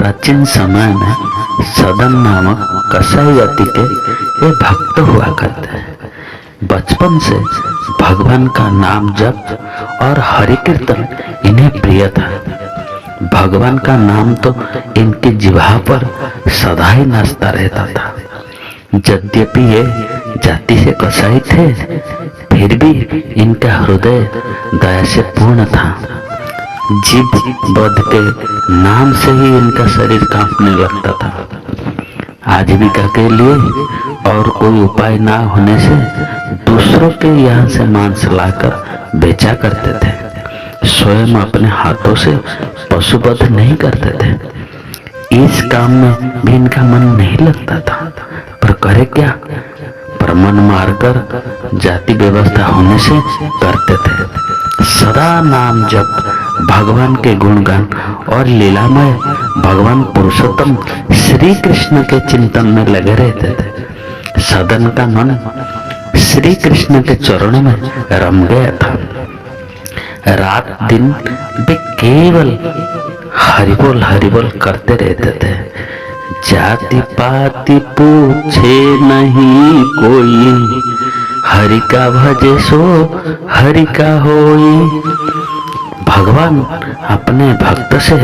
प्राचीन समय में सदन नामक कसाई जाति के ये भक्त हुआ करते हैं। बचपन से भगवान का नाम जप और हरि कीर्तन इन्हें प्रिय था। भगवान का नाम तो इनकी जिह्वा पर सदा ही नाचता रहता था। यद्यपि ये जाति से कसाई थे, फिर भी इनका हृदय दया से पूर्ण था। जीव बध के नाम से ही इनका शरीर कांपने लगता था। आजीविका के लिए और कोई उपाय ना होने से दूसरों के यहाँ से मांस लाकर बेचा करते थे। स्वयं अपने हाथों से पशुवध नहीं करते थे। इस काम में भी इनका मन नहीं लगता था, पर करे क्या, पर मन मारकर जाति व्यवस्था होने से करते थे। सदा नाम जप, भगवान के गुणगान और लीलामय भगवान पुरुषोत्तम श्री कृष्ण के चिंतन में लगे रहते थे। सदन का मन श्री कृष्ण के चरणों में रम गया था। रात दिन वे केवल हरिबोल करते रहते थे। जाति पाति पूछे नहीं कोई, हरि का भजे सो हरि का होई। भगवान अपने भक्त से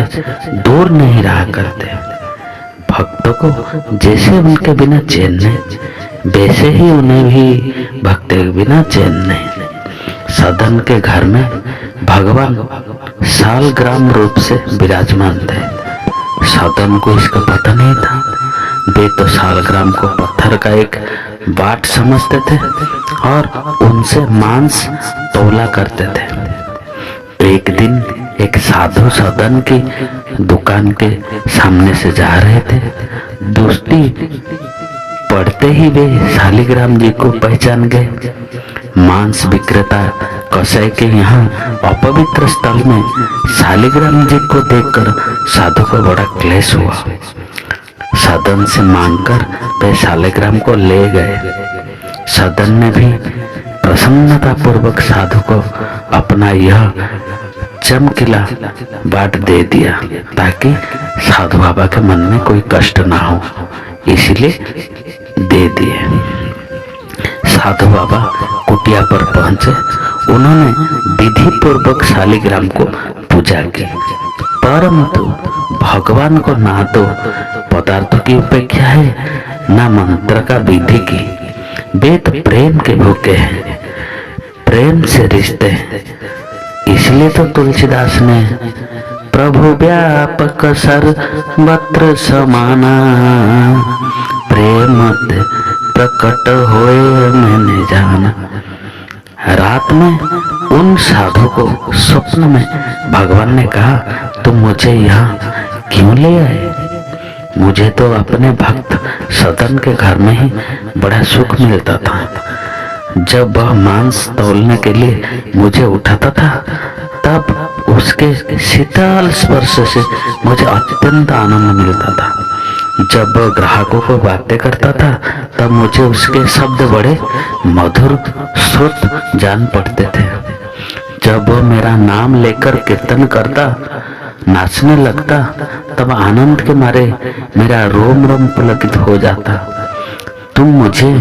दूर नहीं रहा करते। भक्तों को जैसे उनके बिना चैन नहीं, वैसे ही उन्हें भी भक्त के बिना चैन नहीं। सदन के घर में भगवान सालग्राम रूप से विराजमान थे। सदन को इसका पता नहीं था। वे तो सालग्राम को पत्थर का एक बाट समझते थे और उनसे मांस तौला करते थे। एक दिन एक साधु सदन की दुकान के सामने से जा रहे थे। दोस्ती पढ़ते ही वे शालिग्राम जी को पहचान गए। मांस विक्रेता कसाई के यहाँ अपवित्र स्थल में शालिग्राम जी को देखकर साधु को बड़ा क्लेश हुआ। सदन से मांगकर वे शालिग्राम को ले गए। सदन ने भी प्रसन्नता पूर्वक साधु को अपना यह चमकीला बाट दे दिया ताकि साधु बाबा के मन में कोई कष्ट ना हो, इसलिए दे दिए। साधु बाबा कुटिया पर पहुंचे। उन्होंने विधि पूर्वक शालिग्राम को पूजा की, परंतु भगवान को ना तो पदार्थों की उपेक्षा है, ना मंत्र का विधि की। वे तो प्रेम के भूखे हैं, प्रेम से रिश्ते हैं। इसलिए तो तुलसीदास ने प्रभु व्यापक सर्वत्र समाना, प्रेम प्रकट होए मैंने जाना। रात में उन साधु को स्वप्न में भगवान ने कहा, तुम मुझे यहाँ क्यों ले आए? मुझे तो अपने भक्त सदन के घर में ही बड़ा सुख मिलता था। जब वह मांस तौलने के लिए मुझे उठाता था, तब उसके शीतल स्पर्श से मुझे अत्यंत आनंद मिलता था। जब वह ग्राहकों को बातें करता था, तब मुझे उसके शब्द बड़े मधुर श्रुत जान पड़ते थे। जब वह मेरा नाम लेकर कीर्तन करता, नाचने लगता, तब आनंद के मारे मेरा रोम रोम पुलकित हो जाता। तुम मुझे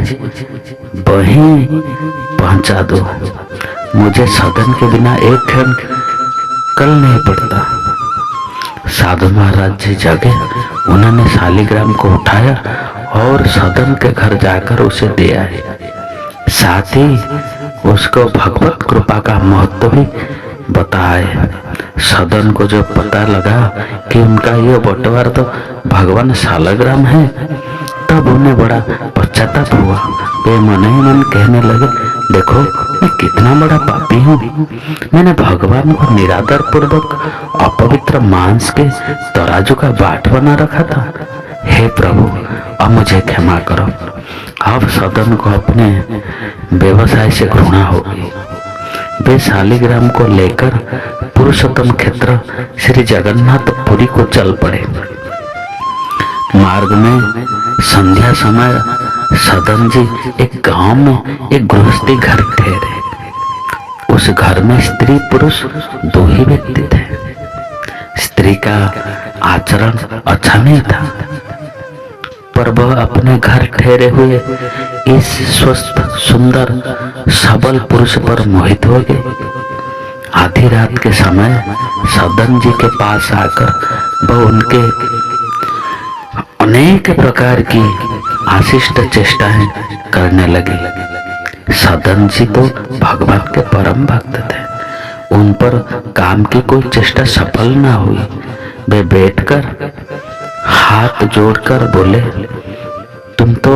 वहीं पहुंचा दो, मुझे सदन के बिना एक क्षण कल नहीं पड़ता। साधु महाराज जी जगे। उन्होंने शालिग्राम को उठाया और सदन के घर जाकर उसे दे आए। साथ ही उसको भगवत कृपा का महत्व भी बताए। सदन को जब पता लगा कि उनका यह बंटवार तो भगवान शालिग्राम है, तब उन्हें बड़ा पश्चाताप हुआ। वे मन ही मन कहने लगे, देखो मैं कितना बड़ा पापी हूँ। मैंने भगवान को निरादर पूर्वक अपवित्र मांस के तराजू का बाट बना रखा था। हे प्रभु, अब मुझे क्षमा करो। अब सदन को अपने व्यवसाय से घृणा हो गई। वे शालिग्राम को लेकर पुरुषोत्तम क्षेत्र श्री जगन्नाथपुरी को चल पड़े। मार्ग में संध्या समय सदन जी एक गांव में एक गृहस्थी घर ठहरे। उस घर में स्त्री पुरुष दो ही व्यक्ति थे। स्त्री का आचरण अच्छा नहीं था, पर वह अपने घर ठहरे हुए इस स्वस्थ सुंदर सबल पुरुष पर मोहित हो गए। आधी रात के समय सदन जी के पास आकर वह उनके अनेक प्रकार की आशिष्ट चेष्टाएं करने लगे। सदन जी तो भगवान के परम भक्त थे, उन पर काम की कोई चेष्टा सफल ना हुई। वे बैठकर हाथ जोड़कर बोले, तुम तो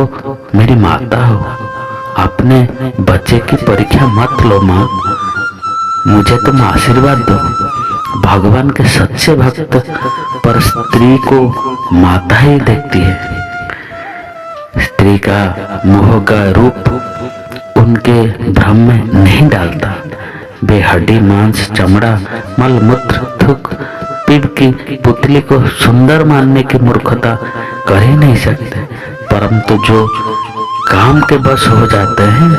मेरी माता हो, अपने बच्चे की परीक्षा मत लो माँ, मुझे तुम आशीर्वाद दो। भगवान के सच्चे भक्त पर स्त्री को माता ही देखती है। स्त्री का मोह का रूप उनके भ्रम में नहीं डालता। वे हड्डी मांस चमड़ा मल मूत्र थूक पीढ़ की पुतली को सुंदर मानने की मूर्खता कर ही नहीं सकते, परंतु जो काम के बस हो जाते हैं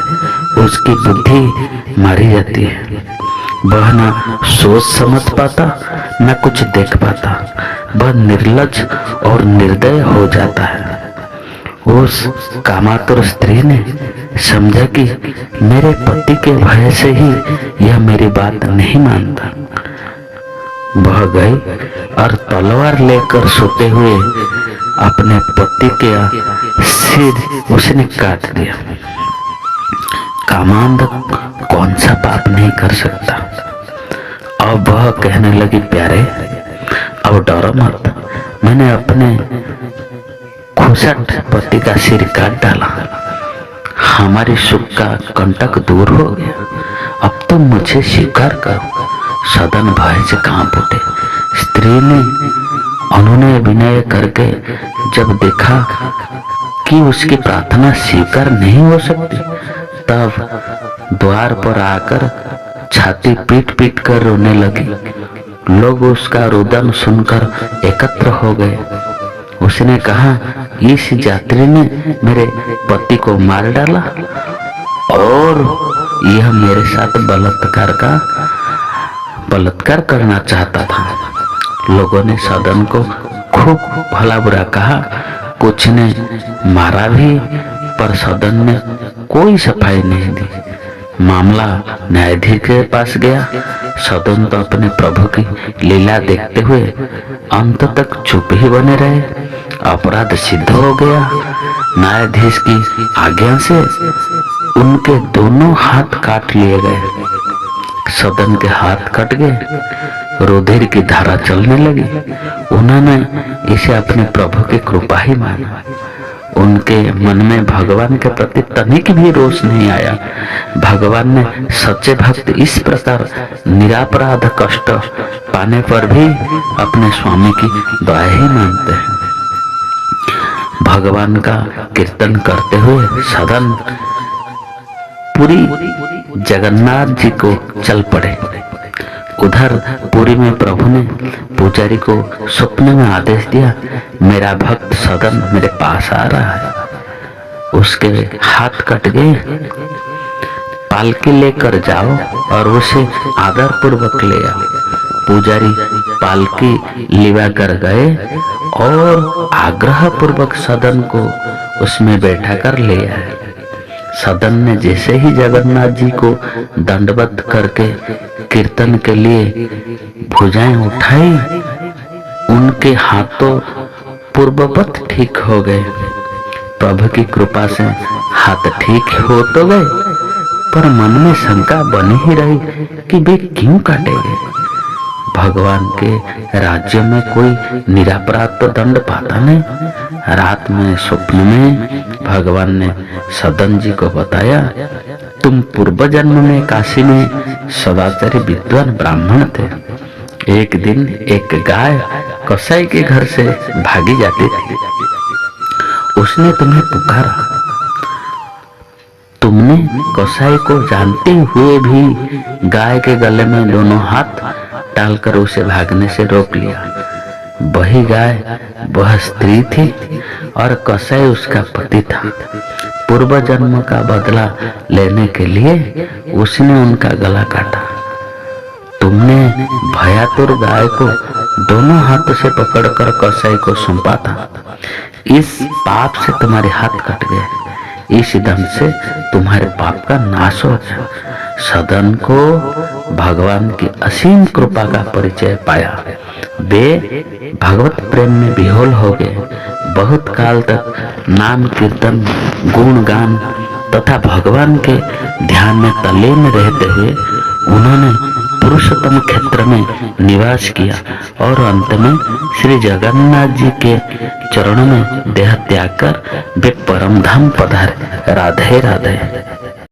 उसकी बुद्धि मारी जाती है। वह न सोच समझ पाता न कुछ देख पाता, वह निर्लज और निर्दय हो जाता है। उस कामातुर स्त्री ने समझा कि मेरे पति के भय से ही यह मेरी बात नहीं मानता। वह गई और तलवार लेकर सोते हुए अपने पति के सिर उसने काट दिया। कामांध कौन सा पाप नहीं कर सकता। अब वह कहने लगी, प्यारे अब डरो मत, मैंने अपने खुशट पति का सिर काट डाला, हमारी सुख का कंटक दूर हो गया, अब तो मुझे स्वीकार करो। सदन भय से कांप उठे। स्त्री ने अनुनय विनय करके जब देखा कि उसकी प्रार्थना स्वीकार नहीं हो सकती, तब द्वार पर आकर छाती पीट पीट कर रोने लगी। लोग उसका रुदन सुनकर एकत्र हो गए। उसने कहा, इस यात्री ने मेरे पति को मार डाला और यह मेरे साथ बलात्कार करना चाहता था। लोगों ने सदन को खूब भला बुरा कहा, कुछ ने मारा भी, पर सदन ने कोई सफाई नहीं दी। मामला न्यायाधीश के पास गया। सदन तो अपने प्रभु की लीला देखते हुए अंत तक चुप ही बने रहे। अपराध सिद्ध हो गया। न्यायाधीश की आज्ञा से उनके दोनों हाथ काट लिए गए। सदन के हाथ कट गए, रुधिर की धारा चलने लगी। उन्होंने इसे अपने प्रभु की कृपा ही माना। उनके मन में भगवान के प्रति तनिक भी रोष नहीं आया। भगवान ने सच्चे भक्त इस प्रकार निरापराध कष्ट पाने पर भी अपने स्वामी की दया ही मानते हैं। भगवान का कीर्तन करते हुए सदन पुरी जगन्नाथ जी को चल पड़े। उधर पुरी में प्रभु ने पुजारी को स्वप्न में आदेश दिया, मेरा भक्त सदन मेरे पास आ रहा है, उसके हाथ कट गए, पालकी लेकर जाओ और उसे आदर पूर्वक ले आओ। पुजारी पालकी लिवा कर गए और आग्रह पूर्वक सदन को उसमें बैठा कर ले आए। सदन ने जैसे ही जगन्नाथ जी को दंडवत करके कीर्तन के लिए भुजाएं उठाई, उनके हाथों पूर्ववत ठीक हो गए। प्रभु की कृपा से हाथ ठीक हो तो गए, पर मन में शंका बनी ही रही कि वे क्यों काटे गए। भगवान के राज्य में कोई निरपराध तो दंड पाता नहीं। रात में स्वप्न में भगवान ने सदन जी को बताया, तुम पूर्व जन्म में काशी में सदाचारी विद्वान ब्राह्मण थे। एक दिन एक गाय कसाई के घर से भागी जाती थी। उसने तुम्हें पुकारा, तुमने कसाई को जानते हुए भी गाय के गले में दोनों हाथ डालकर उसे भागने से रोक लिया। वही गाय वह स्त्री थी और कसाई उसका पति था। पूर्व जन्म का बदला लेने के लिए उसने उनका गला काटा। तुमने भयातुर गाय को दोनों हाथों से पकड़कर कसाई को सौंपा था। इस पाप से तुम्हारे हाथ कट गए, इस ढंग से तुम्हारे पाप का नाश हो गया। सदन को भगवान की असीम कृपा का परिचय पाया। वे भगवत प्रेम में विहोल हो गए। बहुत काल तक नाम कीर्तन, गुणगान तथा भगवान के ध्यान में तल्लीन रहते हुए उन्होंने पुरुषोत्तम क्षेत्र में निवास किया और अंत में श्री जगन्नाथ जी के चरणों में देह त्याग कर वे परम धाम पधारे। राधे राधे।